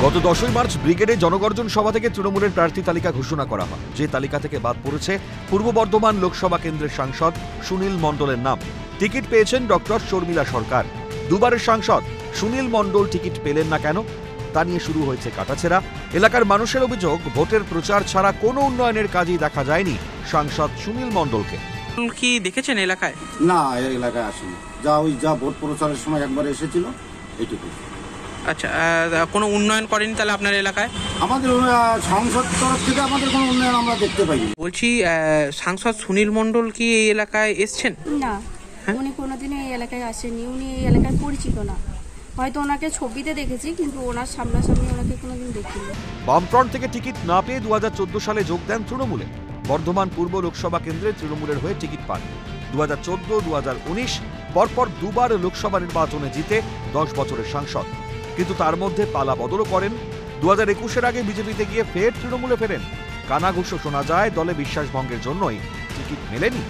গত 10ই মার্চ ব্রিগেডে জনগর্জন সভা থেকে তৃণমূলের প্রার্থী তালিকা ঘোষণা করা হয়। যে তালিকা থেকে বাদ পড়েছে পূর্ব বর্ধমান লোকসভা কেন্দ্রের সাংসদ সুনীল মণ্ডলের নাম। টিকিট পেয়েছেন ডক্টর শর্মিলা সরকার। দুবারের সাংসদ সুনীল মণ্ডল টিকিট পেলেন না কেন, তা নিয়ে শুরু হয়েছে কাটাছেঁড়া। এলাকার মানুষের অভিযোগ, ভোটের প্রচার ছাড়া কোনো উন্নয়নের কাজই দেখা যায়নি সাংসদ সুনীল মণ্ডলকে। কি দেখেছেন এলাকায়? না, এলাকায় আসেনি। যা ভোট প্রচারের সময় একবার এসেছিল এইটুকু। আচ্ছা, কোনো উন্নয়ন করেনি তাহলে আপনার এলাকায়? আমাদের সংসদ তরফ থেকে আমাদের কোনো উন্নয়ন আমরা দেখতে পাইনি। বলছি, সাংসদ সুনীল মণ্ডল কি এই এলাকায় এসছেন? না, উনি কোনোদিনও এই এলাকায় আসেননি। উনি এই এলাকায় পরিচিত না। হয়তো ওনাকে ছবিতে দেখেছি, কিন্তু ওনার সামনাসামনি ওনাকে কোনোদিন দেখিনি। বামফ্রন্ট থেকে টিকিট না পেয়ে 2014 সালে যোগ দেন তৃণমূলে। বর্ধমান পূর্ব লোকসভা কেন্দ্রে তৃণমূলের হয়ে টিকিট পান। 2014, 2019 পরপর দুবার লোকসভা নির্বাচনে জিতে 10 বছরের সাংসদ। কিন্তু তার মধ্যে পালা বদলও করেন। 2021-এর আগে বিজেপিতে গিয়ে ফের তৃণমূলে ফেরেন। কানাঘুষো শোনা যায় দলে বিশ্বাসভঙ্গের জন্যই টিকিট মেলেনি।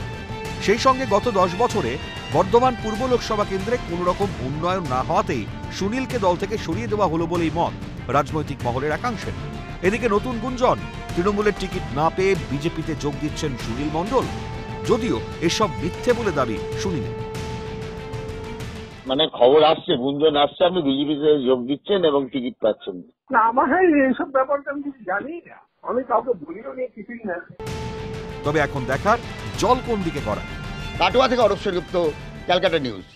সেই সঙ্গে গত 10 বছরে বর্ধমান পূর্ব লোকসভা কেন্দ্রে কোন রকম উন্নয়ন না হওয়াতেই সুনীলকে দল থেকে সরিয়ে দেওয়া হলো বলেই মত রাজনৈতিক মহলের একাংশের। এদিকে নতুন গুঞ্জন, তৃণমূলের টিকিট না পেয়ে বিজেপিতে যোগ দিচ্ছেন সুনীল মণ্ডল। যদিও এসব মিথ্যে বলে দাবি সুনীলের। মানে খবর আসছে, গুঞ্জন আসছে আপনি বিজেপিতে যোগ দিচ্ছেন এবং টিকিট পাচ্ছেন। না, আমার এইসব ব্যাপারটা আমি কিছু জানি না, আমি কাউকে বলিও নিয়ে কিছুই না। তবে এখন দেখার জল কোন দিকে করা। কাটোয়া থেকে অরূপ সেনগুপ্ত, ক্যালকাটা নিউজ।